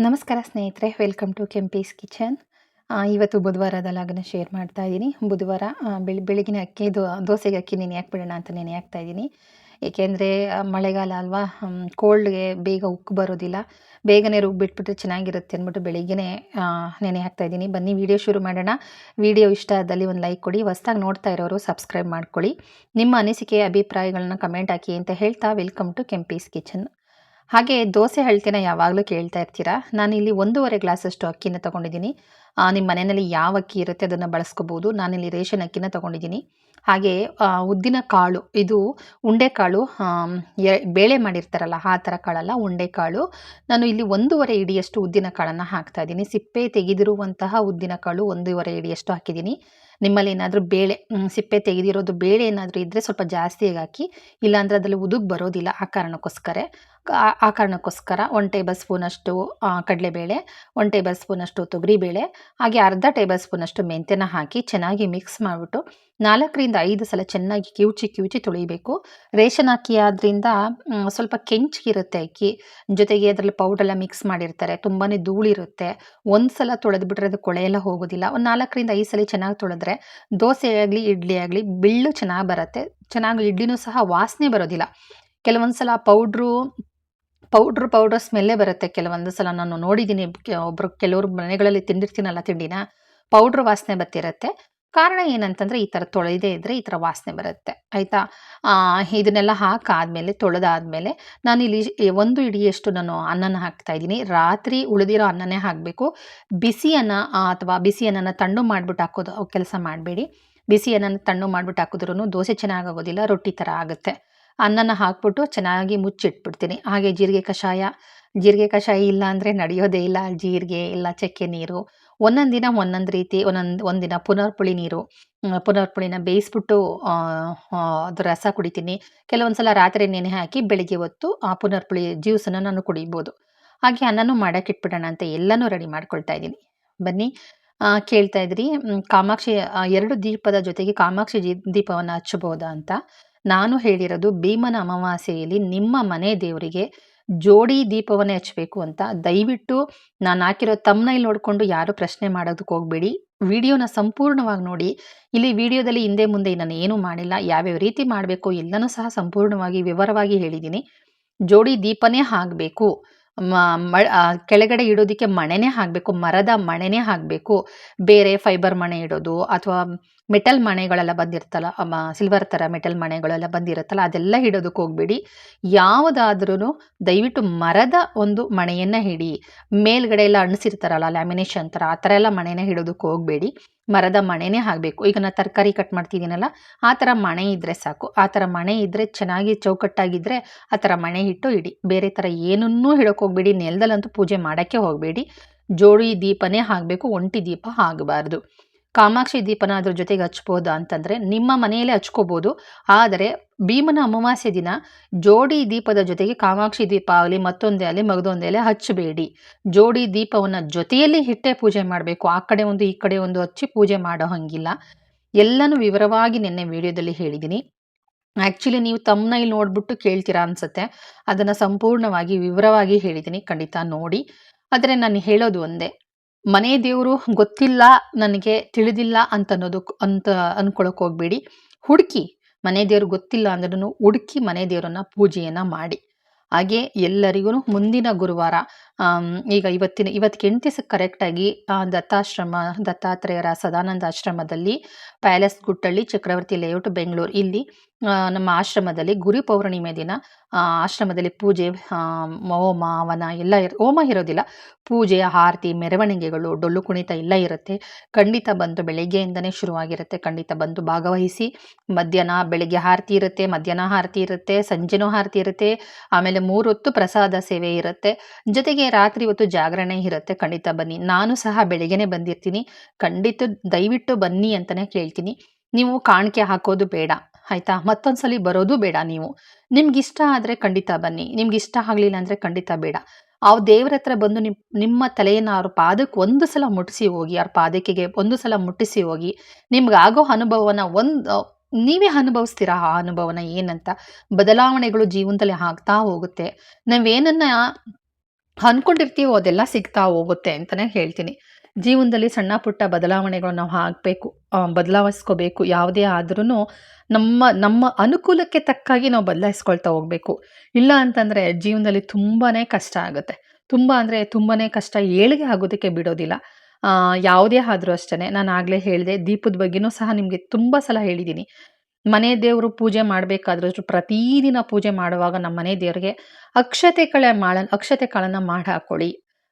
ನಮಸ್ಕಾರ ಸ್ನೇಹಿತರೆ, welcome to Kempee's kitchen. ಇವತ್ತು ಬುಧವಾರದ ಲಾಗನ್ನ ಶೇರ್ ಮಾಡ್ತಾ ಇದ್ದೀನಿ. ಬುಧವಾರ ಬೆಳಗಿನ ಅಕ್ಕಿ ದೋಸೆಗೆ ಅಕ್ಕಿ ನೆನೆ ಹಾಕ್ಬಿಡೋಣ ಅಂತ ನೆನೆ ಹಾಕ್ತಾ ಇದ್ದೀನಿ. ಏಕೆಂದರೆ ಮಳೆಗಾಲ ಅಲ್ವಾ, ಕೋಲ್ಡ್ಗೆ ಬೇಗ ಉಕ್ಕು ಬರೋದಿಲ್ಲ. ಬೇಗನೆ ರುಬ್ಬಿಟ್ಬಿಟ್ರೆ ಚೆನ್ನಾಗಿರುತ್ತೆ ಅಂದ್ಬಿಟ್ಟು ಬೆಳಿಗ್ಗೆನೇ ನೆನೆ ಹಾಕ್ತಾ ಇದ್ದೀನಿ. ಬನ್ನಿ ವಿಡಿಯೋ ಶುರು ಮಾಡೋಣ. ವಿಡಿಯೋ ಇಷ್ಟ ಆದಲ್ಲಿ ಒಂದು ಲೈಕ್ ಕೊಡಿ. ಹೊಸ್ದಾಗಿ ನೋಡ್ತಾ ಇರೋರು ಸಬ್ಸ್ಕ್ರೈಬ್ ಮಾಡ್ಕೊಳ್ಳಿ. ನಿಮ್ಮ ಅನಿಸಿಕೆ ಅಭಿಪ್ರಾಯಗಳನ್ನ ಕಮೆಂಟ್ ಹಾಕಿ ಅಂತ ಹೇಳ್ತಾ ವೆಲ್ಕಮ್ ಟು ಕೆಂಪೀಸ್ ಕಿಚನ್. ಹಾಗೆ ದೋಸೆ ಅಳತೆನ ಯಾವಾಗಲೂ ಕೇಳ್ತಾ ಇರ್ತೀರಾ. ನಾನಿಲ್ಲಿ 1.5 ಗ್ಲಾಸಷ್ಟು ಅಕ್ಕಿನ ತೊಗೊಂಡಿದ್ದೀನಿ. ನಿಮ್ಮ ಮನೆಯಲ್ಲಿ ಯಾವ ಅಕ್ಕಿ ಇರುತ್ತೆ ಅದನ್ನು ಬಳಸ್ಕೋಬೋದು. ನಾನಿಲ್ಲಿ ರೇಷನ್ ಅಕ್ಕಿನ ತೊಗೊಂಡಿದ್ದೀನಿ. ಹಾಗೆ ಉದ್ದಿನ ಕಾಳು, ಇದು ಉಂಡೆಕಾಳು, ಬೇಳೆ ಮಾಡಿರ್ತಾರಲ್ಲ ಆ ಥರ ಕಾಳಲ್ಲ, ಉಂಡೆಕಾಳು. ನಾನು ಇಲ್ಲಿ 1.5 ಹಿಡಿಯಷ್ಟು ಉದ್ದಿನ ಕಾಳನ್ನು ಹಾಕ್ತಾ ಇದ್ದೀನಿ. ಸಿಪ್ಪೆ ತೆಗೆದಿರುವಂತಹ ಉದ್ದಿನ ಕಾಳು 1.5 ಹಿಡಿಯಷ್ಟು ಹಾಕಿದ್ದೀನಿ. ನಿಮ್ಮಲ್ಲಿ ಏನಾದರೂ ಬೇಳೆ ಸಿಪ್ಪೆ ತೆಗೆದಿರೋದು ಬೇಳೆ ಏನಾದರೂ ಇದ್ದರೆ ಸ್ವಲ್ಪ ಜಾಸ್ತಿಯಾಗಿ ಹಾಕಿ, ಇಲ್ಲಾಂದರೆ ಅದರಲ್ಲಿ ಉದುಗ್ ಬರೋದಿಲ್ಲ. ಆ ಕಾರಣಕ್ಕೋಸ್ಕರ 1 ಟೇಬಲ್ ಸ್ಪೂನಷ್ಟು ಕಡಲೆಬೇಳೆ, 1 ಟೇಬಲ್ ಸ್ಪೂನಷ್ಟು ತೊಗರಿಬೇಳೆ, ಹಾಗೆ ಅರ್ಧ ಟೇಬಲ್ ಸ್ಪೂನಷ್ಟು ಮೆಂತ್ಯನ ಹಾಕಿ ಚೆನ್ನಾಗಿ ಮಿಕ್ಸ್ ಮಾಡಿಬಿಟ್ಟು 4ರಿಂದ 5 ಸಲ ಚೆನ್ನಾಗಿ ಕಿವುಚಿ ತೊಳಿಬೇಕು. ರೇಷನ್ ಅಕ್ಕಿ ಆದ್ದರಿಂದ ಸ್ವಲ್ಪ ಕೆಂಚಿಗಿರುತ್ತೆ ಅಕ್ಕಿ. ಜೊತೆಗೆ ಅದರಲ್ಲಿ ಪೌಡ್ರೆಲ್ಲ ಮಿಕ್ಸ್ ಮಾಡಿರ್ತಾರೆ, ತುಂಬಾ ಧೂಳಿರುತ್ತೆ. ಒಂದು ಸಲ ತೊಳೆದ್ಬಿಟ್ರೆ ಅದು ಕೊಳೆಯೆಲ್ಲ ಹೋಗೋದಿಲ್ಲ. ಒಂದು 4ರಿಂದ 5 ಸಲ ಚೆನ್ನಾಗಿ ತೊಳೆದ್ರೆ ದೋಸೆ ಆಗಲಿ ಇಡ್ಲಿ ಆಗಲಿ ಬಿಳ್ಳು ಚೆನ್ನಾಗಿ ಬರುತ್ತೆ. ಚೆನ್ನಾಗಿ ಇಡ್ಲಿನೂ ಸಹ ವಾಸನೆ ಬರೋದಿಲ್ಲ. ಕೆಲವೊಂದು ಸಲ ಪೌಡ್ರ್ ಸ್ಮೆಲ್ಲೇ ಬರುತ್ತೆ. ಕೆಲವೊಂದು ಸಲ ನಾನು ನೋಡಿದ್ದೀನಿ, ಕೆಲವರು ಮನೆಗಳಲ್ಲಿ ತಿಂದಿರ್ತೀನಲ್ಲ ತಿಂಡಿನ, ಪೌಡ್ರ್ ವಾಸನೆ ಬರ್ತಿರುತ್ತೆ. ಕಾರಣ ಏನಂತಂದರೆ ಈ ಥರ ತೊಳೆದೇ ಇದ್ದರೆ ಈ ಥರ ವಾಸನೆ ಬರುತ್ತೆ, ಆಯಿತಾ. ಇದನ್ನೆಲ್ಲ ಹಾಕಾದ್ಮೇಲೆ, ತೊಳೆದಾದ್ಮೇಲೆ ನಾನಿಲ್ಲಿ 1 ಹಿಡಿಯಷ್ಟು ನಾನು ಅನ್ನನ ಹಾಕ್ತಾಯಿದ್ದೀನಿ. ರಾತ್ರಿ ಉಳಿದಿರೋ ಅನ್ನನೇ ಹಾಕಬೇಕು. ಬಿಸಿ ಅನ್ನ ಅಥವಾ ಬಿಸಿ ಅನ್ನನ ತಣ್ಣು ಮಾಡಿಬಿಟ್ಟು ಹಾಕೋದು ಕೆಲಸ ಮಾಡಬೇಡಿ. ಬಿಸಿ ಅನ್ನನ ತಣ್ಣು ಮಾಡಿಬಿಟ್ಟು ಹಾಕಿದ್ರೂ ದೋಸೆ ಚೆನ್ನಾಗಾಗೋದಿಲ್ಲ, ರೊಟ್ಟಿ ಥರ ಆಗುತ್ತೆ. ಅನ್ನನ ಹಾಕ್ಬಿಟ್ಟು ಚೆನ್ನಾಗಿ ಮುಚ್ಚಿಟ್ಬಿಡ್ತೀನಿ. ಹಾಗೆ ಜೀರಿಗೆ ಕಷಾಯ ಇಲ್ಲ ಅಂದರೆ ನಡೆಯೋದೇ ಇಲ್ಲ. ಜೀರಿಗೆ ಇಲ್ಲ ಚಕ್ಕೆ ನೀರು, ಒಂದೊಂದು ದಿನ ಒಂದೊಂದು ರೀತಿ, ಒಂದಿನ ಪುನರ್ಪುಳಿ ನೀರು, ಪುನರ್ಪುಳಿನ ಬೇಯಿಸ್ಬಿಟ್ಟು ಅದು ರಸ ಕುಡಿತೀನಿ. ಕೆಲವೊಂದು ಸಲ ರಾತ್ರಿ ನೆನೆ ಹಾಕಿ ಬೆಳಿಗ್ಗೆ ಹೊತ್ತು ಆ ಪುನರ್ಪುಳಿ ಜ್ಯೂಸನ್ನು ನಾನು ಕುಡಿಬೋದು. ಹಾಗೆ ಅನ್ನನೂ ಮಾಡೋಕ್ಕಿಟ್ಬಿಡೋಣ ಅಂತ ಎಲ್ಲನೂ ರೆಡಿ ಮಾಡ್ಕೊಳ್ತಾ ಇದ್ದೀನಿ. ಬನ್ನಿ. ಕೇಳ್ತಾ ಇದ್ರಿ, ಕಾಮಾಕ್ಷಿ 2 ದೀಪದ ಜೊತೆಗೆ ಕಾಮಾಕ್ಷಿ ದೀಪವನ್ನು ಹಚ್ಚಬಹುದಾ ಅಂತ. ನಾನು ಹೇಳಿರೋದು ಭೀಮನ ಅಮಾವಾಸ್ಯೆಯಲ್ಲಿ ನಿಮ್ಮ ಮನೆ ದೇವರಿಗೆ ಜೋಡಿ ದೀಪವನ್ನೇ ಹಚ್ಚಬೇಕು ಅಂತ. ದಯವಿಟ್ಟು ನಾನು ಹಾಕಿರೋ ತಮ್ನೈಲ್ ನೋಡಿಕೊಂಡು ಯಾರು ಪ್ರಶ್ನೆ ಮಾಡೋದಕ್ಕೆ ಹೋಗಬೇಡಿ. ವಿಡಿಯೋನ ಸಂಪೂರ್ಣವಾಗಿ ನೋಡಿ. ಇಲ್ಲಿ ವಿಡಿಯೋದಲ್ಲಿ ಹಿಂದೆ ಮುಂದೆ ನಾನು ಏನೂ ಮಾಡಿಲ್ಲ. ಯಾವ್ಯಾವ ರೀತಿ ಮಾಡಬೇಕು ಎಲ್ಲನೂ ಸಹ ಸಂಪೂರ್ಣವಾಗಿ ವಿವರವಾಗಿ ಹೇಳಿದ್ದೀನಿ. ಜೋಡಿ ದೀಪನೇ ಆಗಬೇಕು. ಕೆಳಗಡೆ ಇಡೋದಕ್ಕೆ ಮಣೆನೇ ಹಾಕಬೇಕು, ಮರದ ಮಣೆನೇ ಹಾಕಬೇಕು. ಬೇರೆ ಫೈಬರ್ ಮಣೆ ಇಡೋದು ಅಥವಾ ಮೆಟಲ್ ಮಣೆಗಳೆಲ್ಲ ಬಂದಿರ್ತಲ್ಲ, ಸಿಲ್ವರ್ ಥರ ಮೆಟಲ್ ಮಣೆಗಳೆಲ್ಲ ಬಂದಿರುತ್ತಲ್ಲ, ಅದೆಲ್ಲ ಇಡೋದಕ್ಕೆ ಹೋಗಬೇಡಿ. ಯಾವುದಾದ್ರೂ ದಯವಿಟ್ಟು ಮರದ ಒಂದು ಮಣೆಯನ್ನು ಹಿಡಿ. ಮೇಲ್ಗಡೆ ಎಲ್ಲ ಅಣಿಸಿರ್ತಾರಲ್ಲ ಲ್ಯಾಮಿನೇಷನ್ ಥರ, ಆ ಥರ ಎಲ್ಲ ಮಣೆನೇ ಇಡೋದಕ್ಕೆ ಹೋಗಬೇಡಿ. ಮರದ ಮಣೆನೇ ಆಗಬೇಕು. ಈಗ ನಾನು ತರಕಾರಿ ಕಟ್ ಮಾಡ್ತಿದ್ದೀನಲ್ಲ, ಆ ಥರ ಮಣೆ ಇದ್ದರೆ ಸಾಕು. ಆ ಥರ ಮಣೆ ಇದ್ದರೆ ಚೆನ್ನಾಗಿ ಚೌಕಟ್ಟಾಗಿದ್ದರೆ ಆ ಥರ ಮಣೆ ಇಟ್ಟು ಇಡಿ. ಬೇರೆ ಥರ ಏನನ್ನೂ ಇಡೋಕೆ ಹೋಗಬೇಡಿ. ನೆಲದಲ್ಲಂತೂ ಪೂಜೆ ಮಾಡೋಕ್ಕೆ ಹೋಗಬೇಡಿ. ಜೋಡಿ ದೀಪನೇ ಆಗಬೇಕು, ಒಂಟಿ ದೀಪ ಆಗಬಾರ್ದು. ಕಾಮಾಕ್ಷಿ ದೀಪನ ಅದ್ರ ಜೊತೆಗೆ ಹಚ್ಬೋದಾ ಅಂತಂದರೆ ನಿಮ್ಮ ಮನೆಯಲ್ಲೇ ಹಚ್ಕೋಬೋದು. ಆದರೆ ಭೀಮನ ಅಮಾವಾಸ್ಯೆ ದಿನ ಜೋಡಿ ದೀಪದ ಜೊತೆಗೆ ಕಾಮಾಕ್ಷಿ ದೀಪ ಆಗಲಿ ಮತ್ತೊಂದೇ ಆಗಲಿ ಮಗದೊಂದೇ ಆಗಲಿ ಹಚ್ಚಬೇಡಿ. ಜೋಡಿ ದೀಪವನ್ನು ಜೊತೆಯಲ್ಲಿ ಇಟ್ಟೇ ಪೂಜೆ ಮಾಡಬೇಕು. ಆ ಕಡೆ ಒಂದು ಈ ಕಡೆ ಒಂದು ಹಚ್ಚಿ ಪೂಜೆ ಮಾಡೋ ಹಾಗಿಲ್ಲ. ಎಲ್ಲನೂ ವಿವರವಾಗಿ ನಿನ್ನೆ ವಿಡಿಯೋದಲ್ಲಿ ಹೇಳಿದ್ದೀನಿ. ಆ್ಯಕ್ಚುಲಿ ನೀವು ತಮ್ನೈಲ್ ನೋಡಿಬಿಟ್ಟು ಕೇಳ್ತೀರಾ ಅನಿಸುತ್ತೆ. ಅದನ್ನು ಸಂಪೂರ್ಣವಾಗಿ ವಿವರವಾಗಿ ಹೇಳಿದ್ದೀನಿ, ಖಂಡಿತ ನೋಡಿ. ಆದರೆ ನಾನು ಹೇಳೋದು ಒಂದೇ, ಮನೆ ದೇವರು ಗೊತ್ತಿಲ್ಲ ನನಗೆ, ತಿಳಿದಿಲ್ಲ ಅಂತ ಅಂದ್ಕೊಳ್ಳೋಕೆ ಹೋಗಬೇಡಿ. ಹುಡುಕಿ, ಮನೆ ದೇವರು ಗೊತ್ತಿಲ್ಲ ಅಂದ್ರೂ ಹುಡುಕಿ ಮನೆ ದೇವರನ್ನ ಪೂಜೆಯನ್ನು ಮಾಡಿ. ಹಾಗೆ ಎಲ್ಲರಿಗೂ ಮುಂದಿನ ಗುರುವಾರ, ಈಗ ಇವತ್ತಿಗೆ 8 ದಿವಸಕ್ಕೆ ಕರೆಕ್ಟಾಗಿ ದತ್ತಾತ್ರೇಯರ ಸದಾನಂದ ಆಶ್ರಮದಲ್ಲಿ, ಪ್ಯಾಲೇಸ್ ಗುಟ್ಟಳ್ಳಿ, ಚಕ್ರವರ್ತಿ ಲೇಔಟ್, ಬೆಂಗಳೂರು, ಇಲ್ಲಿ ನಮ್ಮ ಆಶ್ರಮದಲ್ಲಿ ಗುರು ಪೌರ್ಣಿಮೆ ದಿನ ಆಶ್ರಮದಲ್ಲಿ ಪೂಜೆ, ಹೋಮ ಹವನ ಎಲ್ಲ ಹೋಮ ಇರೋದಿಲ್ಲ, ಪೂಜೆ, ಆರತಿ, ಮೆರವಣಿಗೆಗಳು, ಡೊಳ್ಳು ಕುಣಿತ ಎಲ್ಲ ಇರುತ್ತೆ. ಖಂಡಿತ ಬಂದು ಬೆಳಗ್ಗೆಯಿಂದನೇ ಶುರುವಾಗಿರುತ್ತೆ. ಖಂಡಿತ ಬಂದು ಭಾಗವಹಿಸಿ. ಬೆಳಗ್ಗೆ ಆರತಿ ಇರುತ್ತೆ, ಮಧ್ಯಾಹ್ನ ಆರತಿ ಇರುತ್ತೆ, ಸಂಜೆನೂ ಆರತಿ ಇರುತ್ತೆ. ಆಮೇಲೆ 3 ಹೊತ್ತು ಪ್ರಸಾದ ಸೇವೆ ಇರುತ್ತೆ. ಜೊತೆಗೆ ರಾತ್ರಿ ಹೊತ್ತು ಜಾಗರಣೆ ಇರುತ್ತೆ. ಖಂಡಿತ ಬನ್ನಿ. ನಾನು ಸಹ ಬೆಳಗ್ಗೆನೇ ಬಂದಿರ್ತೀನಿ. ದಯವಿಟ್ಟು ಬನ್ನಿ ಅಂತಲೇ ಕೇಳ್ತೀನಿ. ನೀವು ಕಾಣಿಕೆ ಹಾಕೋದು ಬೇಡ, ಆಯಿತಾ. ಮತ್ತೊಂದ್ಸಲಿ ಬರೋದು ಬೇಡ. ನಿಮ್ಗಿಷ್ಟ ಆದರೆ ಖಂಡಿತ ಬನ್ನಿ, ನಿಮ್ಗಿಷ್ಟ ಆಗಲಿಲ್ಲ ಅಂದರೆ ಖಂಡಿತ ಬೇಡ. ಆ ದೇವ್ರ ಹತ್ರ ಬಂದು ನಿಮ್ಮ ತಲೆಯನ್ನು ಅವ್ರ ಪಾದಕ್ಕೆ ಒಂದು ಸಲ ಮುಟ್ಟಿಸಿ ಹೋಗಿ, ಅವ್ರ ಪಾದಕ್ಕೆ ಒಂದು ಸಲ ಮುಟ್ಟಿಸಿ ಹೋಗಿ. ನಿಮ್ಗಾಗೋ ಅನುಭವನ ನೀವೇ ಅನುಭವಿಸ್ತೀರಾ. ಆ ಅನುಭವನ ಏನಂತ, ಬದಲಾವಣೆಗಳು ಜೀವನದಲ್ಲಿ ಆಗ್ತಾ ಹೋಗುತ್ತೆ. ನಾವೇನನ್ನ ಅಂದ್ಕೊಂಡಿರ್ತೀವೋ ಅದೆಲ್ಲ ಸಿಗ್ತಾ ಹೋಗುತ್ತೆ ಅಂತಲೇ ಹೇಳ್ತೀನಿ. ಜೀವನದಲ್ಲಿ ಸಣ್ಣ ಪುಟ್ಟ ಬದಲಾವಣೆಗಳು ನಾವು ಆಗಬೇಕು, ಬದಲಾಯಿಸ್ಕೋಬೇಕು. ಯಾವುದೇ ಆದ್ರೂ ನಮ್ಮ ನಮ್ಮ ಅನುಕೂಲಕ್ಕೆ ತಕ್ಕಾಗಿ ನಾವು ಬದಲಾಯಿಸ್ಕೊಳ್ತಾ ಹೋಗಬೇಕು. ಇಲ್ಲ ಅಂತಂದರೆ ಜೀವನದಲ್ಲಿ ತುಂಬಾ ಕಷ್ಟ ಆಗುತ್ತೆ. ತುಂಬ ಅಂದರೆ ತುಂಬಾ ಕಷ್ಟ, ಏಳಿಗೆ ಆಗೋದಕ್ಕೆ ಬಿಡೋದಿಲ್ಲ. ಯಾವುದೇ ಆದರೂ ಅಷ್ಟೇ, ನಾನು ಆಗಲೇ ಹೇಳಿದೆ, ದೀಪದ ಬಗ್ಗೆನೂ ಸಹ ನಿಮಗೆ ತುಂಬ ಸಲ ಹೇಳಿದ್ದೀನಿ. ಮನೆ ದೇವರು ಪೂಜೆ ಮಾಡಬೇಕಾದ್ರೂ ಪ್ರತಿದಿನ ಪೂಜೆ ಮಾಡುವಾಗ ನಮ್ಮ ಮನೆ ದೇವರಿಗೆ ಅಕ್ಷತೆ ಕಾಳನ್ನು ಮಾಡಿ ಹಾಕ್ಕೊಳ್ಳಿ.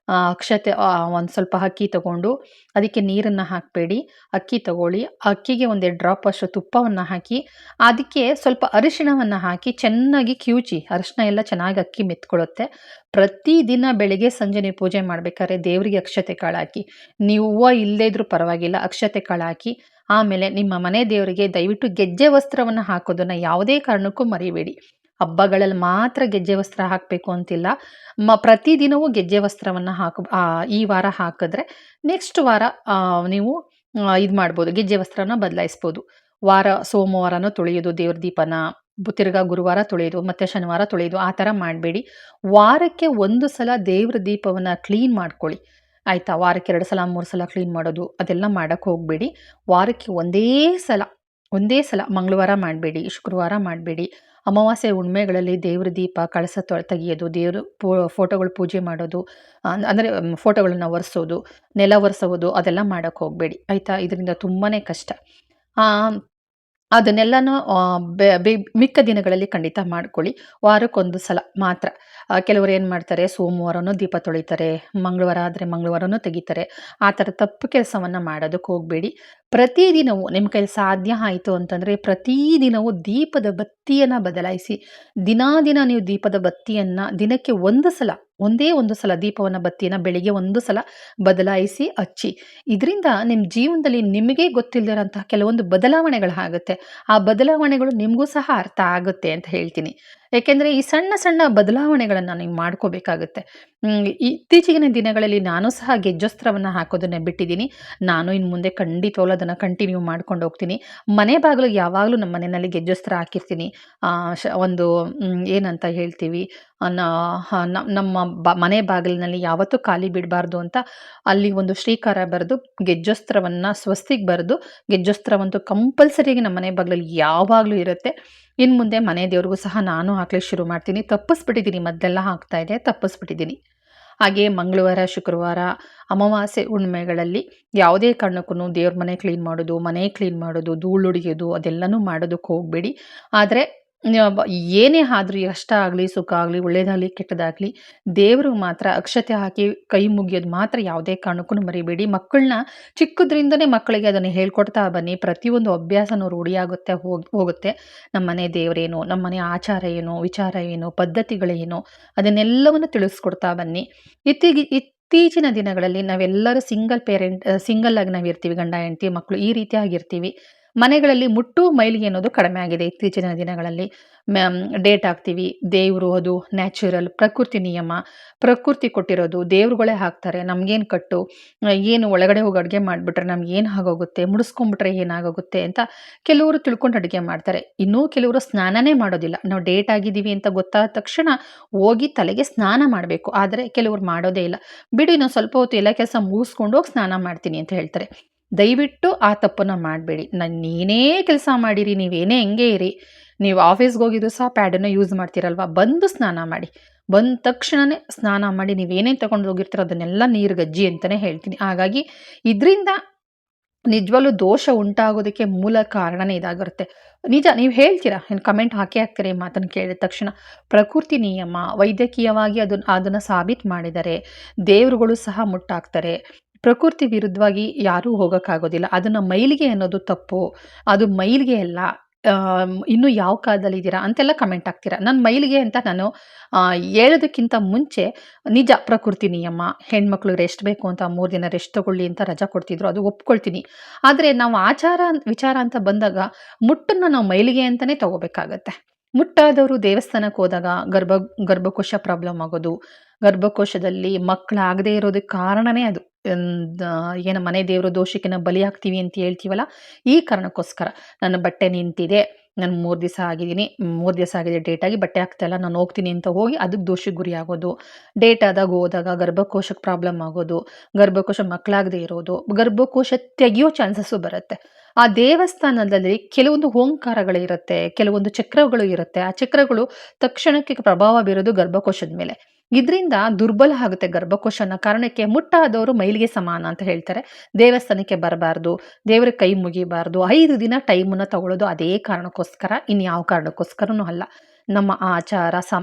ಅಕ್ಷತೆ ಒಂದು ಸ್ವಲ್ಪ ಅಕ್ಕಿ ತಗೊಂಡು ಅದಕ್ಕೆ ನೀರನ್ನು ಹಾಕಬೇಡಿ. ಅಕ್ಕಿ ತಗೊಳ್ಳಿ, ಅಕ್ಕಿಗೆ ಒಂದೆರಡು ಡ್ರಾಪ್ ಅಷ್ಟು ತುಪ್ಪವನ್ನು ಹಾಕಿ, ಅದಕ್ಕೆ ಸ್ವಲ್ಪ ಅರಿಶಿಣವನ್ನು ಹಾಕಿ ಚೆನ್ನಾಗಿ ಕಿವುಚಿ. ಅರಿಶಿಣ ಎಲ್ಲ ಚೆನ್ನಾಗಿ ಅಕ್ಕಿ ಮೆತ್ಕೊಳ್ಳುತ್ತೆ. ಪ್ರತಿದಿನ ಬೆಳಿಗ್ಗೆ ಸಂಜೆ ನೀವು ಪೂಜೆ ಮಾಡಬೇಕಾದ್ರೆ ದೇವರಿಗೆ ಅಕ್ಷತೆ ಕಾಳು ಹಾಕಿ. ನೀವು ಹೂವು ಇಲ್ಲದೇ ಇದ್ರೂ ಪರವಾಗಿಲ್ಲ, ಅಕ್ಷತೆ ಕಾಳು ಹಾಕಿ. ಆಮೇಲೆ ನಿಮ್ಮ ಮನೆ ದೇವರಿಗೆ ದಯವಿಟ್ಟು ಗೆಜ್ಜೆ ವಸ್ತ್ರವನ್ನು ಹಾಕೋದನ್ನು ಯಾವುದೇ ಕಾರಣಕ್ಕೂ ಮರಿಬೇಡಿ. ಹಬ್ಬಗಳಲ್ಲಿ ಮಾತ್ರ ಗೆಜ್ಜೆ ವಸ್ತ್ರ ಹಾಕಬೇಕು ಅಂತಿಲ್ಲ. ಪ್ರತಿದಿನವೂ ಗೆಜ್ಜೆ ವಸ್ತ್ರವನ್ನು ಈ ವಾರ ಹಾಕಿದ್ರೆ ನೆಕ್ಸ್ಟ್ ವಾರ ನೀವು ಇದು ಮಾಡ್ಬೋದು, ಗೆಜ್ಜೆ ವಸ್ತ್ರನ ಬದಲಾಯಿಸ್ಬೋದು. ಸೋಮವಾರನೂ ತೊಳೆಯೋದು ದೇವ್ರ ದೀಪನ, ತಿರ್ಗಾ ಗುರುವಾರ ತೊಳೆಯೋದು, ಮತ್ತು ಶನಿವಾರ ತೊಳೆಯೋದು, ಆ ಥರ ಮಾಡಬೇಡಿ. ವಾರಕ್ಕೆ ಒಂದು ಸಲ ದೇವ್ರ ದೀಪವನ್ನು ಕ್ಲೀನ್ ಮಾಡ್ಕೊಳ್ಳಿ. ಆಯಿತಾ? ವಾರಕ್ಕೆ 2 ಸಲ 3 ಸಲ ಕ್ಲೀನ್ ಮಾಡೋದು ಅದೆಲ್ಲ ಮಾಡೋಕ್ಕೆ ಹೋಗಬೇಡಿ. ವಾರಕ್ಕೆ ಒಂದೇ ಸಲ ಮಂಗಳವಾರ ಮಾಡಬೇಡಿ, ಶುಕ್ರವಾರ ಮಾಡಬೇಡಿ. ಅಮಾವಾಸ್ಯೆ ಹುಣ್ಮೆಗಳಲ್ಲಿ ದೇವ್ರ ದೀಪ ಕಳಸ ತೆಗಿಯೋದು, ದೇವರು ಫೋಟೋಗಳು ಪೂಜೆ ಮಾಡೋದು, ಅಂದರೆ ಫೋಟೋಗಳನ್ನ ಒರೆಸೋದು, ನೆಲ ಒರೆಸೋದು ಅದೆಲ್ಲ ಮಾಡೋಕ್ಕೆ ಹೋಗಬೇಡಿ. ಆಯಿತಾ? ಇದರಿಂದ ತುಂಬಾ ಕಷ್ಟ. ಅದನ್ನೆಲ್ಲನೂ ಮಿಕ್ಕ ದಿನಗಳಲ್ಲಿ ಖಂಡಿತ ಮಾಡ್ಕೊಳ್ಳಿ. ವಾರಕ್ಕೊಂದು ಸಲ ಮಾತ್ರ. ಕೆಲವರು ಏನು ಮಾಡ್ತಾರೆ, ಸೋಮವಾರನೂ ದೀಪ ತೊಳಿತಾರೆ, ಮಂಗಳವಾರ ಆದರೆ ಮಂಗಳವಾರನೂ ತೆಗಿತಾರೆ. ಆ ಥರ ತಪ್ಪು ಕೆಲಸವನ್ನು ಮಾಡೋದಕ್ಕೆ ಹೋಗಬೇಡಿ. ಪ್ರತಿದಿನವೂ ನಿಮ್ಮ ಕೈಲಿ ಸಾಧ್ಯ ಆಯಿತು ಅಂತಂದರೆ ಪ್ರತಿದಿನವೂ ದೀಪದ ಬತ್ತಿಯನ್ನು ಬದಲಾಯಿಸಿ. ದಿನ ನೀವು ದೀಪದ ಬತ್ತಿಯನ್ನು ದಿನಕ್ಕೆ ಒಂದೇ ಒಂದು ಸಲ ದೀಪವನ್ನು ಬತ್ತಿಯನ್ನು ಬೆಳಿಗ್ಗೆ ಒಂದು ಸಲ ಬದಲಾಯಿಸಿ ಹಚ್ಚಿ. ಇದರಿಂದ ನಿಮ್ಮ ಜೀವನದಲ್ಲಿ ನಿಮಗೇ ಗೊತ್ತಿಲ್ಲದಿರೋಂತಹ ಕೆಲವೊಂದು ಬದಲಾವಣೆಗಳಾಗುತ್ತೆ. ಆ ಬದಲಾವಣೆಗಳು ನಿಮಗೂ ಸಹ ಅರ್ಥ ಆಗುತ್ತೆ ಅಂತ ಹೇಳ್ತೀನಿ. ಏಕೆಂದರೆ ಈ ಸಣ್ಣ ಸಣ್ಣ ಬದಲಾವಣೆಗಳನ್ನು ನೀವು ಮಾಡ್ಕೋಬೇಕಾಗುತ್ತೆ. ಇತ್ತೀಚಿನ ದಿನಗಳಲ್ಲಿ ನಾನು ಸಹ ಗೆಜ್ಜಸ್ತ್ರವನ್ನು ಹಾಕೋದನ್ನೇ ಬಿಟ್ಟಿದ್ದೀನಿ. ನಾನು ಇನ್ನು ಮುಂದೆ ಖಂಡಿತವಾಗ್ಲೂ ಅದನ್ನು ಕಂಟಿನ್ಯೂ ಮಾಡ್ಕೊಂಡು ಹೋಗ್ತೀನಿ. ಮನೆ ಬಾಗಿಲಿಗೆ ಯಾವಾಗಲೂ ನಮ್ಮ ಮನೆಯಲ್ಲಿ ಗೆಜ್ಜಸ್ತ್ರ ಹಾಕಿರ್ತೀನಿ. ಒಂದು ಏನಂತ ಹೇಳ್ತೀವಿ, ನಮ್ಮ ಮನೆ ಬಾಗಿಲಿನಲ್ಲಿ ಯಾವತ್ತೂ ಖಾಲಿ ಬಿಡಬಾರ್ದು ಅಂತ ಅಲ್ಲಿ ಒಂದು ಶ್ರೀಕಾರ ಬರೆದು ಗೆಜ್ಜಸ್ತ್ರವನ್ನು ಸ್ವಸ್ತಿಗೆ ಬರೆದು ಗೆಜ್ಜಸ್ತ್ರವಂತೂ ಕಂಪಲ್ಸರಿಯಾಗಿ ನಮ್ಮ ಮನೆ ಬಾಗಿಲಲ್ಲಿ ಯಾವಾಗಲೂ ಇರುತ್ತೆ. ಇನ್ನು ಮುಂದೆ ಮನೆ ದೇವ್ರಿಗೂ ಸಹ ನಾನು ಹಾಕ್ಲಿಕ್ಕೆ ಶುರು ಮಾಡ್ತೀನಿ. ತಪ್ಪಿಸ್ಬಿಟ್ಟಿದ್ದೀನಿ, ಮೊದಲೆಲ್ಲ ಹಾಕ್ತಾಯಿದ್ದೆ, ತಪ್ಪಿಸ್ಬಿಟ್ಟಿದ್ದೀನಿ. ಹಾಗೆ ಮಂಗಳವಾರ, ಶುಕ್ರವಾರ, ಅಮಾವಾಸ್ಯೆ, ಹುಣ್ಮೆಗಳಲ್ಲಿ ಯಾವುದೇ ಕಾರಣಕ್ಕೂ ದೇವ್ರ ಮನೆ ಕ್ಲೀನ್ ಮಾಡೋದು, ಧೂಳು ಹೊಡಿಯೋದು ಅದೆಲ್ಲನೂ ಮಾಡೋದಕ್ಕೆ ಹೋಗಬೇಡಿ. ಆದರೆ ಏನೇ ಆದರೂ, ಕಷ್ಟ ಆಗಲಿ ಸುಖ ಆಗಲಿ, ಒಳ್ಳೇದಾಗಲಿ ಕೆಟ್ಟದಾಗಲಿ, ದೇವ್ರಿಗೆ ಮಾತ್ರ ಅಕ್ಷತೆ ಹಾಕಿ ಕೈ ಮುಗಿಯೋದು ಮಾತ್ರ ಯಾವುದೇ ಕಾರಣಕ್ಕೂ ಮರಿಬೇಡಿ. ಚಿಕ್ಕದ್ರಿಂದನೇ ಮಕ್ಕಳಿಗೆ ಅದನ್ನು ಹೇಳ್ಕೊಡ್ತಾ ಬನ್ನಿ. ಪ್ರತಿಯೊಂದು ಅಭ್ಯಾಸನೂ ರೂಢಿಯಾಗುತ್ತೆ, ಹೋಗುತ್ತೆ. ನಮ್ಮ ಮನೆ ದೇವರೇನು, ನಮ್ಮ ಮನೆ ಆಚಾರ ಏನು, ವಿಚಾರ ಏನು, ಪದ್ಧತಿಗಳೇನು, ಅದನ್ನೆಲ್ಲವನ್ನು ತಿಳಿಸ್ಕೊಡ್ತಾ ಬನ್ನಿ. ಇತ್ತೀಚಿನ ದಿನಗಳಲ್ಲಿ ನಾವೆಲ್ಲರೂ ಸಿಂಗಲ್ ಆಗಿ ನಾವಿರ್ತೀವಿ, ಗಂಡ ಹೆಂಡತಿ ಮಕ್ಕಳು ಈ ರೀತಿಯಾಗಿರ್ತೀವಿ. ಮನೆಗಳಲ್ಲಿ ಮುಟ್ಟು ಮೈಲಿಗೆ ಅನ್ನೋದು ಕಡಿಮೆ ಆಗಿದೆ ಇತ್ತೀಚಿನ ದಿನಗಳಲ್ಲಿ. ಡೇಟ್ ಹಾಕ್ತೀವಿ, ದೇವರು ಅದು ನ್ಯಾಚುರಲ್, ಪ್ರಕೃತಿ ನಿಯಮ, ಪ್ರಕೃತಿ ಕೊಟ್ಟಿರೋದು, ದೇವ್ರುಗಳೇ ಹಾಕ್ತಾರೆ. ನಮಗೇನು ಕಟ್ಟು, ಏನು ಒಳಗಡೆ ಹೋಗಿ ಅಡುಗೆ ಮಾಡಿಬಿಟ್ರೆ ನಮ್ಗೇನು ಆಗೋಗುತ್ತೆ, ಮುಡಿಸ್ಕೊಂಡ್ಬಿಟ್ರೆ ಏನಾಗೋಗುತ್ತೆ ಅಂತ ಕೆಲವರು ತಿಳ್ಕೊಂಡು ಅಡುಗೆ ಮಾಡ್ತಾರೆ. ಇನ್ನೂ ಕೆಲವರು ಸ್ನಾನನೇ ಮಾಡೋದಿಲ್ಲ. ನಾವು ಡೇಟ್ ಆಗಿದ್ದೀವಿ ಅಂತ ಗೊತ್ತಾದ ತಕ್ಷಣ ಹೋಗಿ ತಲೆಗೆ ಸ್ನಾನ ಮಾಡಬೇಕು. ಆದರೆ ಕೆಲವರು ಮಾಡೋದೇ ಇಲ್ಲ. ಬಿಡಿ, ನಾನು ಸ್ವಲ್ಪ ಹೊತ್ತು ಎಲ್ಲ ಕೆಲಸ ಮುಗಿಸ್ಕೊಂಡು ಹೋಗಿ ಸ್ನಾನ ಮಾಡ್ತೀನಿ ಅಂತ ಹೇಳ್ತಾರೆ. ದಯವಿಟ್ಟು ಆ ತಪ್ಪನ್ನು ಮಾಡಬೇಡಿ. ಏನೇ ಕೆಲಸ ಮಾಡಿರಿ, ನೀವೇನೇ ಹೆಂಗೆ ಇರಿ, ನೀವು ಆಫೀಸ್ಗೆ ಹೋಗಿದ್ದು ಸಹ ಪ್ಯಾಡನ್ನು ಯೂಸ್ ಮಾಡ್ತೀರಲ್ವ, ಬಂದು ಸ್ನಾನ ಮಾಡಿ. ಬಂದ ತಕ್ಷಣವೇ ಸ್ನಾನ ಮಾಡಿ ನೀವೇನೇನು ತಗೊಂಡು ಹೋಗಿರ್ತೀರೋ ಅದನ್ನೆಲ್ಲ ನೀರು ಗಜ್ಜಿ ಅಂತಲೇ ಹೇಳ್ತೀನಿ. ಹಾಗಾಗಿ ಇದರಿಂದ ನಿಜವಾಗ್ಲೂ ದೋಷ ಉಂಟಾಗೋದಕ್ಕೆ ಮೂಲ ಕಾರಣನೇ ಇದಾಗಿರುತ್ತೆ. ನಿಜ, ನೀವು ಹೇಳ್ತೀರಾ, ಕಮೆಂಟ್ ಹಾಕ್ತೀರಾ ಈ ಮಾತನ್ನು ಕೇಳಿದ ತಕ್ಷಣ. ಪ್ರಕೃತಿ ನಿಯಮ, ವೈದ್ಯಕೀಯವಾಗಿ ಅದನ್ನು ಸಾಬೀತು ಮಾಡಿದ್ದಾರೆ. ದೇವರುಗಳು ಸಹ ಮುಟ್ಟಾಕ್ತಾರೆ. ಪ್ರಕೃತಿ ವಿರುದ್ಧವಾಗಿ ಯಾರೂ ಹೋಗೋಕ್ಕಾಗೋದಿಲ್ಲ. ಅದನ್ನು ಮೈಲಿಗೆ ಅನ್ನೋದು ತಪ್ಪು, ಅದು ಮೈಲಿಗೆ ಅಲ್ಲ, ಇನ್ನೂ ಯಾವ ಕಾಲದಲ್ಲಿದ್ದೀರಾ ಅಂತೆಲ್ಲ ಕಮೆಂಟ್ ಹಾಕ್ತೀರಾ. ನಾನು ಮೈಲಿಗೆ ಅಂತ ನಾನು ಹೇಳೋದಕ್ಕಿಂತ ಮುಂಚೆ ನಿಜ, ಪ್ರಕೃತಿ ನಿಯಮ, ಹೆಣ್ಮಕ್ಳು ರೆಸ್ಟ್ ಬೇಕು ಅಂತ 3 ದಿನ ರೆಸ್ಟ್ ತಗೊಳ್ಳಿ ಅಂತ ರಜಾ ಕೊಡ್ತಿದ್ರು, ಅದು ಒಪ್ಕೊಳ್ತೀನಿ. ಆದರೆ ನಾವು ಆಚಾರ ವಿಚಾರ ಅಂತ ಬಂದಾಗ ಮುಟ್ಟನ್ನು ನಾವು ಮೈಲಿಗೆ ಅಂತಲೇ ತಗೋಬೇಕಾಗತ್ತೆ. ಮುಟ್ಟಾದವರು ದೇವಸ್ಥಾನಕ್ಕೆ ಹೋದಾಗ ಗರ್ಭಕೋಶ ಪ್ರಾಬ್ಲಮ್ ಆಗೋದು, ಗರ್ಭಕೋಶದಲ್ಲಿ ಮಕ್ಕಳಾಗದೇ ಇರೋದಕ್ಕೆ ಕಾರಣನೇ ಅದು. ಏನು ಮನೆ ದೇವರು ದೋಷಕ್ಕೆ ನಾವು ಬಲಿಯಾಗ್ತೀವಿ ಅಂತ ಹೇಳ್ತೀವಲ್ಲ, ಈ ಕಾರಣಕ್ಕೋಸ್ಕರ ನನ್ನ ಬಟ್ಟೆ ನಿಂತಿದೆ, ನಾನು 3 ದಿವಸ ಆಗಿದ್ದೀನಿ, 3 ದಿವಸ ಆಗಿದೆ ಡೇಟ್ ಆಗಿ, ಬಟ್ಟೆ ಹಾಕ್ತಾ ಇಲ್ಲ, ನಾನು ಹೋಗ್ತೀನಿ ಅಂತ ಹೋಗಿ ಅದಕ್ಕೆ ದೋಷಕ್ಕೆ ಗುರಿ ಆಗೋದು. ಡೇಟ್ ಆದಾಗ ಹೋದಾಗ ಗರ್ಭಕೋಶಕ್ಕೆ ಪ್ರಾಬ್ಲಮ್ ಆಗೋದು, ಗರ್ಭಕೋಶ ಮಕ್ಕಳಾಗದೇ ಇರೋದು, ಗರ್ಭಕೋಶ ತೆಗೆಯೋ ಚಾನ್ಸಸ್ಸು ಬರುತ್ತೆ. ಆ ದೇವಸ್ಥಾನದಲ್ಲಿ ಕೆಲವೊಂದು ಓಂಕಾರಗಳಿರುತ್ತೆ, ಕೆಲವೊಂದು ಚಕ್ರಗಳು ಇರುತ್ತೆ. ಆ ಚಕ್ರಗಳು ತಕ್ಷಣಕ್ಕೆ ಪ್ರಭಾವ ಬೀರೋದು ಗರ್ಭಕೋಶದ ಮೇಲೆ. ಇದರಿಂದ ದುರ್ಬಲ ಆಗುತ್ತೆ ಗರ್ಭಕೋಶ ಅನ್ನೋ ಕಾರಣಕ್ಕೆ ಮುಟ್ಟಾದವರು ಮೈಲಿಗೆ ಸಮಾನ ಅಂತ ಹೇಳ್ತಾರೆ. ದೇವಸ್ಥಾನಕ್ಕೆ ಬರಬಾರ್ದು, ದೇವರ ಕೈ ಮುಗಿಬಾರ್ದು, 5 ದಿನ ಟೈಮನ್ನ ತಗೊಳ್ಳೋದು ಅದೇ ಕಾರಣಕ್ಕೋಸ್ಕರ, ಇನ್ಯಾವ ಕಾರಣಕ್ಕೋಸ್ಕರನೂ ಅಲ್ಲ. ನಮ್ಮ ಆಚಾರ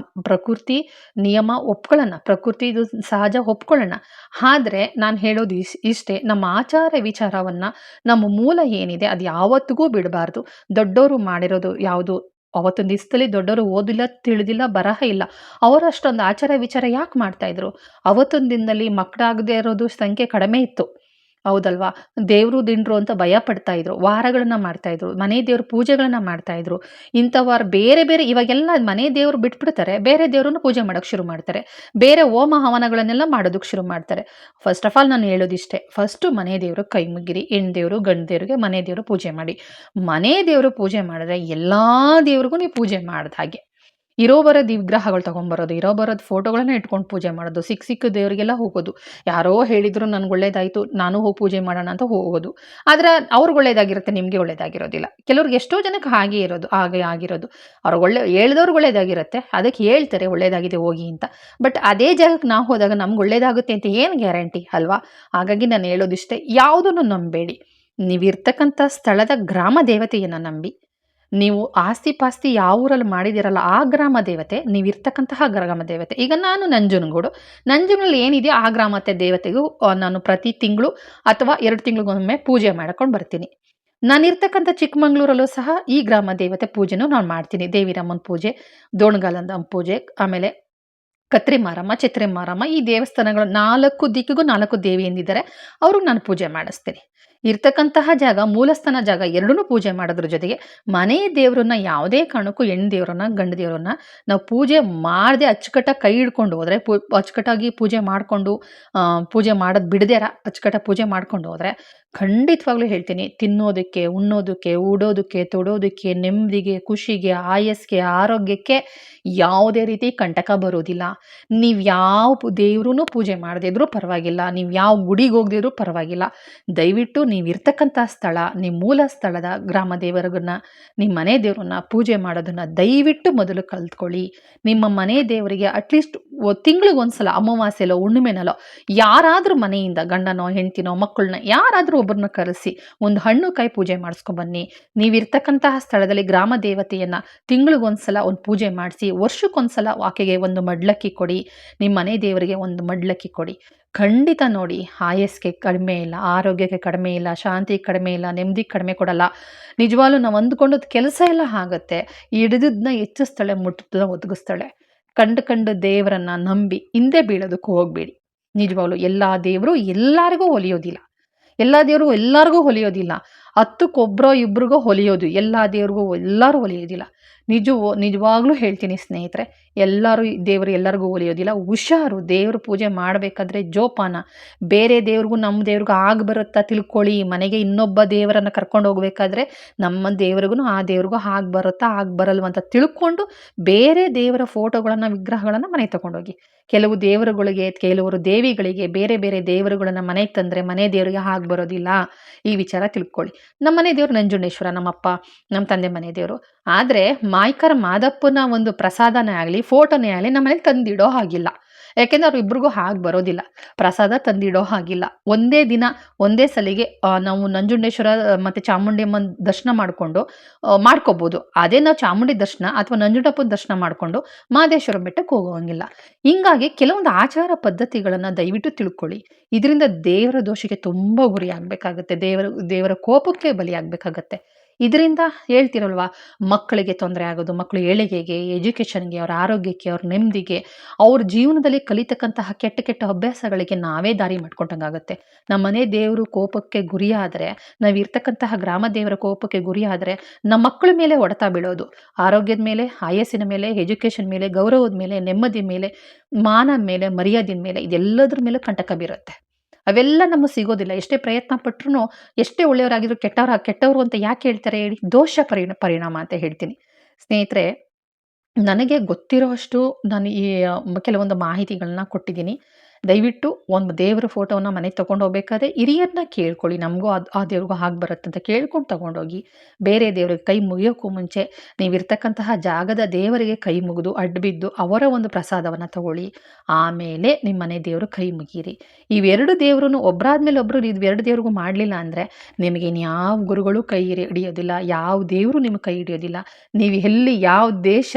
ಪ್ರಕೃತಿ ನಿಯಮ ಒಪ್ಕೊಳ್ಳೋಣ, ಪ್ರಕೃತಿದು ಸಹಜ ಒಪ್ಕೊಳ್ಳೋಣ. ಆದ್ರೆ ನಾನು ಹೇಳೋದು ಇಷ್ಟೇ, ನಮ್ಮ ಆಚಾರ ವಿಚಾರವನ್ನ, ನಮ್ಮ ಮೂಲ ಏನಿದೆ ಅದು ಯಾವತ್ತಿಗೂ ಬಿಡಬಾರ್ದು. ದೊಡ್ಡೋರು ಮಾಡಿರೋದು ಯಾವುದು, ಅವತ್ತೊಂದು ದಿವಸದಲ್ಲಿ ದೊಡ್ಡವರು ಓದಿಲ್ಲ, ತಿಳಿದಿಲ್ಲ, ಬರಹ ಇಲ್ಲ, ಅವರು ಅಷ್ಟೊಂದು ಆಚಾರ ವಿಚಾರ ಯಾಕೆ ಮಾಡ್ತಾ ಇದ್ರು? ಅವತ್ತೊಂದು ದಿನದಲ್ಲಿ ಮಕ್ಕಳಾಗದೇ ಇರೋದು ಸಂಖ್ಯೆ ಕಡಿಮೆ ಇತ್ತು, ಹೌದಲ್ವಾ? ದೇವರು ದಿಂಡ್ರು ಅಂತ ಭಯ ಪಡ್ತಾ ಇದ್ರು, ವಾರಗಳನ್ನ ಮಾಡ್ತಾ ಇದ್ರು, ಮನೆ ದೇವ್ರ ಪೂಜೆಗಳನ್ನ ಮಾಡ್ತಾ ಇದ್ರು. ಇಂಥವಾರು ಬೇರೆ ಬೇರೆ, ಇವಾಗೆಲ್ಲ ಮನೆ ದೇವ್ರು ಬಿಟ್ಬಿಡ್ತಾರೆ, ಬೇರೆ ದೇವ್ರನ್ನ ಪೂಜೆ ಮಾಡೋಕೆ ಶುರು ಮಾಡ್ತಾರೆ, ಬೇರೆ ಹೋಮ ಹವನಗಳನ್ನೆಲ್ಲ ಮಾಡೋದಕ್ಕೆ ಶುರು ಮಾಡ್ತಾರೆ. ಫಸ್ಟ್ ಆಫ್ ಆಲ್ ನಾನು ಹೇಳೋದಿಷ್ಟೇ, ಫಸ್ಟು ಮನೆ ದೇವರು ಕೈ ಮುಗಿರಿ, ಹೆಣ್ಣು ದೇವರು ಗಂಡು ದೇವ್ರಿಗೆ ಮನೆ ದೇವರು ಪೂಜೆ ಮಾಡಿ. ಮನೆ ದೇವರು ಪೂಜೆ ಮಾಡಿದ್ರೆ ಎಲ್ಲಾ ದೇವ್ರಿಗೂ ನೀವು ಪೂಜೆ ಮಾಡ್ದ ಹಾಗೆ. ಇರೋ ಬರೋದು ವಿಗ್ರಹಗಳು ತೊಗೊಂಬರೋದು, ಇರೋ ಬರೋದು ಫೋಟೋಗಳನ್ನ ಇಟ್ಕೊಂಡು ಪೂಜೆ ಮಾಡೋದು, ಸಿಕ್ಕ ದೇವರಿಗೆಲ್ಲ ಹೋಗೋದು. ಯಾರೋ ಹೇಳಿದ್ರು ನನಗೆ ಒಳ್ಳೇದಾಯಿತು, ನಾನು ಹೋಗಿ ಪೂಜೆ ಮಾಡೋಣ ಅಂತ ಹೋಗೋದು. ಆದ್ರೆ ಅವ್ರಿಗೆ ಒಳ್ಳೇದಾಗಿರುತ್ತೆ, ನಿಮಗೆ ಒಳ್ಳೇದಾಗಿರೋದಿಲ್ಲ. ಕೆಲವ್ರಿಗೆ ಎಷ್ಟೋ ಜನಕ್ಕೆ ಹಾಗೆ ಇರೋದು, ಹಾಗೆ ಆಗಿರೋದು. ಅವ್ರಿಗೆ ಹೇಳ್ದವ್ರಿಗೆ ಒಳ್ಳೇದಾಗಿರುತ್ತೆ, ಅದಕ್ಕೆ ಹೇಳ್ತಾರೆ ಒಳ್ಳೇದಾಗಿದೆ ಹೋಗಿ ಅಂತ. ಬಟ್ ಅದೇ ಜಾಗಕ್ಕೆ ನಾವು ಹೋದಾಗ ನಮ್ಗೆ ಒಳ್ಳೇದಾಗುತ್ತೆ ಅಂತ ಏನು ಗ್ಯಾರಂಟಿ ಅಲ್ವಾ? ಹಾಗಾಗಿ ನಾನು ಹೇಳೋದಿಷ್ಟೇ, ಯಾವುದನ್ನು ನಂಬೇಡಿ. ನೀವಿರ್ತಕ್ಕಂಥ ಸ್ಥಳದ ಗ್ರಾಮ ದೇವತೆಯನ್ನು ನಂಬಿ. ನೀವು ಆಸ್ತಿ ಪಾಸ್ತಿ ಯಾವ ಊರಲ್ಲಿ ಮಾಡಿದಿರಲ್ಲ ಆ ಗ್ರಾಮ ದೇವತೆ, ನೀವಿರ್ತಕ್ಕಂತಹ ಗ್ರಾಮ ದೇವತೆ. ಈಗ ನಾನು ನಂಜನಗೂಡಲ್ಲಿ ಏನಿದೆಯೋ ಆ ಗ್ರಾಮತೆ ದೇವತೆಗೂ ನಾನು ಪ್ರತಿ ತಿಂಗಳು ಅಥವಾ 2 ತಿಂಗಳಿಗೊಮ್ಮೆ ಪೂಜೆ ಮಾಡ್ಕೊಂಡು ಬರ್ತೀನಿ. ನಾನಿರ್ತಕ್ಕಂಥ ಚಿಕ್ಕಮಂಗ್ಳೂರಲ್ಲೂ ಸಹ ಈ ಗ್ರಾಮ ದೇವತೆ ಪೂಜೆನೂ ನಾನು ಮಾಡ್ತೀನಿ. ದೇವಿರಮ್ಮನ ಪೂಜೆ, ದೋಣಗಾಲದ ಪೂಜೆ, ಆಮೇಲೆ ಕತ್ರಿ ಮಾರಮ್ಮ, ಚಿತ್ರೆ ಮಾರಮ್ಮ, ಈ ದೇವಸ್ಥಾನಗಳು 4 ದಿಕ್ಕಿಗೂ 4 ದೇವಿ ಎಂದಿದ್ದಾರೆ, ಅವ್ರಿಗೆ ನಾನು ಪೂಜೆ ಮಾಡಿಸ್ತೀನಿ. ಇರ್ತಕ್ಕಂತಹ ಜಾಗ, ಮೂಲಸ್ಥಾನ ಜಾಗ ಎರಡನ್ನೂ ಪೂಜೆ ಮಾಡೋದ್ರ ಜೊತೆಗೆ ಮನೆ ದೇವರನ್ನ ಯಾವುದೇ ಕಾರಣಕ್ಕೂ ಹೆಣ್ಣು ದೇವರನ್ನ ಗಂಡು ದೇವರನ್ನ ನಾವು ಪೂಜೆ ಮಾಡದೆ ಅಚ್ಚುಕಟ್ಟಾಗಿ ಕೈ ಹಿಡ್ಕೊಂಡು ಹೋದರೆ, ಅಚ್ಚುಕಟ್ಟಾಗಿ ಪೂಜೆ ಮಾಡಿಕೊಂಡು ಪೂಜೆ ಮಾಡೋದು ಬಿಡದೆ ಅಚ್ಚುಕಟ್ಟಾಗಿ ಪೂಜೆ ಮಾಡ್ಕೊಂಡು ಹೋದರೆ, ಖಂಡಿತವಾಗ್ಲೂ ಹೇಳ್ತೀನಿ, ತಿನ್ನೋದಕ್ಕೆ, ಉಣ್ಣೋದಕ್ಕೆ, ಉಡೋದಕ್ಕೆ, ತೊಡೋದಕ್ಕೆ, ನೆಮ್ಮದಿಗೆ, ಖುಷಿಗೆ, ಆಯಸ್ಸಿಗೆ, ಆರೋಗ್ಯಕ್ಕೆ ಯಾವುದೇ ರೀತಿ ಕಂಟಕ ಬರೋದಿಲ್ಲ. ನೀವು ಯಾವ ದೇವ್ರೂ ಪೂಜೆ ಮಾಡದೇ ಇದ್ರೂ ಪರವಾಗಿಲ್ಲ, ನೀವು ಯಾವ ಗುಡಿಗೆ ಹೋಗದಿದ್ರೂ ಪರವಾಗಿಲ್ಲ. ದಯವಿಟ್ಟು ನೀವಿರ್ತಕ್ಕಂಥ ಸ್ಥಳ, ನಿಮ್ಮ ಮೂಲ ಸ್ಥಳದ ಗ್ರಾಮ ದೇವರನ್ನ, ನಿಮ್ಮ ಮನೆ ದೇವರನ್ನ ಪೂಜೆ ಮಾಡೋದನ್ನು ದಯವಿಟ್ಟು ಮೊದಲು ಕಲ್ತ್ಕೊಳ್ಳಿ. ನಿಮ್ಮ ಮನೆ ದೇವರಿಗೆ ಅಟ್ಲೀಸ್ಟ್ ತಿಂಗಳಿಗೊಂದ್ಸಲ, ಅಮಾವಾಸ್ಯೆಲೋ ಹುಣ್ಣಿಮೆನಲ್ಲೋ ಯಾರಾದರೂ ಮನೆಯಿಂದ ಗಂಡನೋ ಹೆಂಡ್ತಿನೋ ಮಕ್ಕಳನ್ನ ಯಾರಾದರೂ ಒಬ್ಬರನ್ನ ಕರೆಸಿ ಒಂದು ಹಣ್ಣು ಕಾಯಿ ಪೂಜೆ ಮಾಡಿಸ್ಕೊಂಬನ್ನಿ. ನೀವಿರ್ತಕ್ಕಂತಹ ಸ್ಥಳದಲ್ಲಿ ಗ್ರಾಮ ದೇವತೆಯನ್ನು ತಿಂಗಳಿಗೊಂದ್ಸಲ ಒಂದು ಪೂಜೆ ಮಾಡಿಸಿ, ವರ್ಷಕ್ಕೊಂದ್ಸಲ ಆಕೆಗೆ ಒಂದು ಮಡ್ಲಕ್ಕಿ ಕೊಡಿ, ನಿಮ್ಮ ಮನೆ ದೇವರಿಗೆ ಒಂದು ಮಡ್ಲಕ್ಕಿ ಕೊಡಿ. ಖಂಡಿತ ನೋಡಿ, ಆಯಸ್ಸಿಗೆ ಕಡಿಮೆ ಇಲ್ಲ, ಆರೋಗ್ಯಕ್ಕೆ ಕಡಿಮೆ ಇಲ್ಲ, ಶಾಂತಿಗೆ ಕಡಿಮೆ ಇಲ್ಲ, ನೆಮ್ಮದಿಗೆ ಕಡಿಮೆ ಕೊಡಲ್ಲ. ನಿಜವಾಗ್ಲೂ ನಾವು ಅಂದ್ಕೊಂಡದ್ದು ಕೆಲಸ ಎಲ್ಲ ಆಗುತ್ತೆ. ಹಿಡಿದದನ್ನ ಹೆಚ್ಚಿಸ್ತಾಳೆ, ಮುಟ್ಟದನ್ನ ಒದಗಿಸ್ತಾಳೆ. ಕಂಡು ದೇವರನ್ನ ನಂಬಿ ಹಿಂದೆ ಬೀಳೋದಕ್ಕೆ ಹೋಗಬೇಡಿ. ನಿಜವಾಗ್ಲೂ ಎಲ್ಲ ದೇವರು ಎಲ್ಲರಿಗೂ ಹೊಲಿಯೋದಿಲ್ಲ, ಎಲ್ಲ ದೇವರು ಎಲ್ಲರಿಗೂ ಹೊಲಿಯೋದಿಲ್ಲ. 10ಕ್ಕೊಬ್ಬರೋ ಇಬ್ರಿಗೋ ಹೊಲಿಯೋದು, ಎಲ್ಲ ದೇವ್ರಿಗೂ ಎಲ್ಲರೂ ಹೊಲಿಯೋದಿಲ್ಲ. ನಿಜವಾಗ್ಲೂ ಹೇಳ್ತೀನಿ ಸ್ನೇಹಿತರೆ, ದೇವರು ಎಲ್ಲರಿಗೂ ಹೊಲಿಯೋದಿಲ್ಲ. ಹುಷಾರು, ದೇವ್ರ ಪೂಜೆ ಮಾಡಬೇಕಾದ್ರೆ ಜೋಪಾನ. ಬೇರೆ ದೇವ್ರಿಗೂ ನಮ್ಮ ದೇವ್ರಿಗೂ ಆಗ ಬರುತ್ತಾ ತಿಳ್ಕೊಳ್ಳಿ. ಮನೆಗೆ ಇನ್ನೊಬ್ಬ ದೇವರನ್ನು ಕರ್ಕೊಂಡು ಹೋಗ್ಬೇಕಾದ್ರೆ ನಮ್ಮ ದೇವ್ರಿಗೂ ಆ ದೇವ್ರಿಗೂ ಆಗ ಬರುತ್ತಾ ಆಗ ಬರಲ್ವ ಅಂತ ತಿಳ್ಕೊಂಡು ಬೇರೆ ದೇವರ ಫೋಟೋಗಳನ್ನು, ವಿಗ್ರಹಗಳನ್ನು ಮನೆಗೆ ತಗೊಂಡೋಗಿ. ಕೆಲವು ದೇವರುಗಳಿಗೆ, ಕೆಲವರು ದೇವಿಗಳಿಗೆ ಬೇರೆ ಬೇರೆ ದೇವರುಗಳನ್ನು ಮನೆಗೆ ತಂದರೆ ಮನೆ ದೇವರಿಗೆ ಆಗ ಬರೋದಿಲ್ಲ. ಈ ವಿಚಾರ ತಿಳ್ಕೊಳ್ಳಿ. ನಮ್ಮ ಮನೆ ದೇವರು ನಂಜುಂಡೇಶ್ವರ, ನಮ್ಮಪ್ಪ ನಮ್ಮ ತಂದೆ ಮನೆ ದೇವರು. ಆದರೆ ಮಾಯ್ಕರ ಮಾದಪ್ಪನ ಒಂದು ಪ್ರಸಾದನೇ ಆಗಲಿ, ಫೋಟೋನೇ ಆಗಲಿ ನಮ್ಮ ಮನೆಗೆ ತಂದಿಡೋ ಹಾಗಿಲ್ಲ. ಯಾಕೆಂದರೆ ಅವ್ರು ಇಬ್ರಿಗೂ ಹಾಗೆ ಬರೋದಿಲ್ಲ. ಪ್ರಸಾದ ತಂದಿಡೋ ಹಾಗಿಲ್ಲ. ಒಂದೇ ದಿನ ಒಂದೇ ಸಲಿಗೆ ನಾವು ನಂಜುಂಡೇಶ್ವರ ಮತ್ತು ಚಾಮುಂಡಿಯಮ್ಮನ ದರ್ಶನ ಮಾಡ್ಕೋಬೋದು. ಅದೇ ನಾವು ಚಾಮುಂಡಿ ದರ್ಶನ ಅಥವಾ ನಂಜುಂಡಪ್ಪನ ದರ್ಶನ ಮಾಡಿಕೊಂಡು ಮಹದೇಶ್ವರ ಬೆಟ್ಟಕ್ಕೆ ಹೋಗೋಂಗಿಲ್ಲ. ಹಿಂಗಾಗಿ ಕೆಲವೊಂದು ಆಚಾರ ಪದ್ಧತಿಗಳನ್ನು ದಯವಿಟ್ಟು ತಿಳ್ಕೊಳ್ಳಿ. ಇದರಿಂದ ದೇವರ ದೋಷಕ್ಕೆ ತುಂಬ ಗುರಿಯಾಗಬೇಕಾಗತ್ತೆ, ದೇವರ ಕೋಪಕ್ಕೆ ಬಲಿಯಾಗಬೇಕಾಗತ್ತೆ. ಇದರಿಂದ ಹೇಳ್ತಿರಲ್ವಾ, ಮಕ್ಕಳಿಗೆ ತೊಂದರೆ ಆಗೋದು, ಮಕ್ಕಳು ಏಳಿಗೆಗೆ, ಎಜುಕೇಷನ್ಗೆ, ಅವರ ಆರೋಗ್ಯಕ್ಕೆ, ಅವ್ರ ನೆಮ್ಮದಿಗೆ, ಅವ್ರ ಜೀವನದಲ್ಲಿ ಕಲಿತಕ್ಕಂತಹ ಕೆಟ್ಟ ಅಭ್ಯಾಸಗಳಿಗೆ ನಾವೇ ದಾರಿ ಮಾಡ್ಕೊಂಡಂಗಾಗುತ್ತೆ. ನಮ್ಮ ಮನೆ ದೇವರು ಕೋಪಕ್ಕೆ ಗುರಿಯಾದರೆ, ನಾವಿರ್ತಕ್ಕಂತಹ ಗ್ರಾಮ ದೇವರ ಕೋಪಕ್ಕೆ ಗುರಿಯಾದರೆ ನಮ್ಮ ಮಕ್ಕಳ ಮೇಲೆ ಹೊಡೆತ ಬೀಳೋದು, ಆರೋಗ್ಯದ ಮೇಲೆ, ಆಯಸ್ಸಿನ ಮೇಲೆ, ಎಜುಕೇಷನ್ ಮೇಲೆ, ಗೌರವದ ಮೇಲೆ, ನೆಮ್ಮದಿ ಮೇಲೆ, ಮಾನ ಮೇಲೆ, ಮರ್ಯಾದೆ ಮೇಲೆ, ಇದೆಲ್ಲದ್ರ ಮೇಲೆ ಕಂಟಕ ಬೀರುತ್ತೆ. ಅವೆಲ್ಲ ನಮಗೆ ಸಿಗೋದಿಲ್ಲ. ಎಷ್ಟೇ ಪ್ರಯತ್ನ ಪಟ್ರೂ, ಎಷ್ಟೇ ಒಳ್ಳೆಯವರಾಗಿದ್ರು ಕೆಟ್ಟವರು ಅಂತ ಯಾಕೆ ಹೇಳ್ತಾರೆ ಹೇಳಿ? ದೋಷ ಪರಿಣಾಮ ಅಂತ ಹೇಳ್ತೀನಿ. ಸ್ನೇಹಿತರೆ, ನನಗೆ ಗೊತ್ತಿರೋವಷ್ಟು ನಾನು ಈ ಕೆಲವೊಂದು ಮಾಹಿತಿಗಳನ್ನ ಕೊಟ್ಟಿದ್ದೀನಿ. ದಯವಿಟ್ಟು ಒಂದು ದೇವರ ಫೋಟೋನ ಮನೆಗೆ ತಗೊಂಡು ಹೋಗ್ಬೇಕಾದ್ರೆ ಹಿರಿಯರನ್ನ ಕೇಳ್ಕೊಳ್ಳಿ. ನಮಗೂ ಆ ದೇವ್ರಿಗೂ ಹಾಗೆ ಬರುತ್ತಂತ ಕೇಳ್ಕೊಂಡು ತಗೊಂಡೋಗಿ, ಬೇರೆ ದೇವ್ರಿಗೆ ಕೈ ಮುಗಿಯೋಕ್ಕೂ ಮುಂಚೆ ನೀವಿರ್ತಕ್ಕಂತಹ ಜಾಗದ ದೇವರಿಗೆ ಕೈ ಮುಗಿದು ಅಡ್ಡಬಿದ್ದು ಅವರ ಒಂದು ಪ್ರಸಾದವನ್ನು ತಗೊಳ್ಳಿ. ಆಮೇಲೆ ನಿಮ್ಮ ಮನೆ ದೇವರು ಕೈ ಮುಗೀರಿ. ಇವೆರಡು ದೇವ್ರೂ ಒಬ್ಬರಾದ್ಮೇಲೆ ಒಬ್ಬರು ಇವೆರಡು ದೇವ್ರಿಗೂ ಮಾಡಲಿಲ್ಲ ಅಂದರೆ ನಿಮಗೆ ಇನ್ಯಾವ ಗುರುಗಳು ಕೈ ಹಿಡಿಯೋದಿಲ್ಲ, ಯಾವ ದೇವರು ನಿಮಗೆ ಕೈ ಹಿಡಿಯೋದಿಲ್ಲ. ನೀವು ಎಲ್ಲಿ ಯಾವ ದೇಶ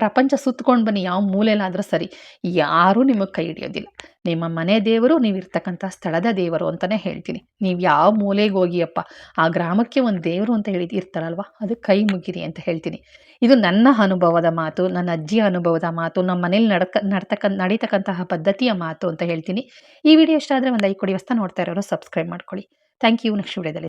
ಪ್ರಪಂಚ ಸುತ್ಕೊಂಡು ಬನ್ನಿ, ಯಾವ ಮೂಲೆಯಲ್ಲಾದರೂ ಸರಿ, ಯಾರೂ ನಿಮಗೆ ಕೈ ಹಿಡಿಯೋದಿಲ್ಲ. ನಿಮ್ಮ ಮನೆ ದೇವರು ನೀವಿರ್ತಕ್ಕಂಥ ಸ್ಥಳದ ದೇವರು ಅಂತಲೇ ಹೇಳ್ತೀನಿ. ನೀವು ಯಾವ ಮೂಲೆಗೆ ಹೋಗಿಯಪ್ಪ, ಆ ಗ್ರಾಮಕ್ಕೆ ಒಂದು ದೇವರು ಅಂತ ಹೇಳಿ ಇರ್ತಾರಲ್ವ, ಅದು ಕೈ ಮುಗಿರಿ ಅಂತ ಹೇಳ್ತೀನಿ. ಇದು ನನ್ನ ಅನುಭವದ ಮಾತು, ನನ್ನ ಅಜ್ಜಿಯ ಅನುಭವದ ಮಾತು, ನಮ್ಮ ಮನೇಲಿ ನಡೀತಕ್ಕಂತಹ ಪದ್ಧತಿಯ ಮಾತು ಅಂತ ಹೇಳ್ತೀನಿ. ಈ ವಿಡಿಯೋ ಇಷ್ಟ ಆದರೆ ಒಂದು ಲೈಕ್ ಕೊಡಿ. ಹೊಸ್ತಾ ನೋಡ್ತಾ ಇರೋರು ಸಬ್ಸ್ಕ್ರೈಬ್ ಮಾಡ್ಕೊಳ್ಳಿ. Thank you. ನೆಕ್ಸ್ಟ್ ವಿಡಿಯೋದಲ್ಲಿ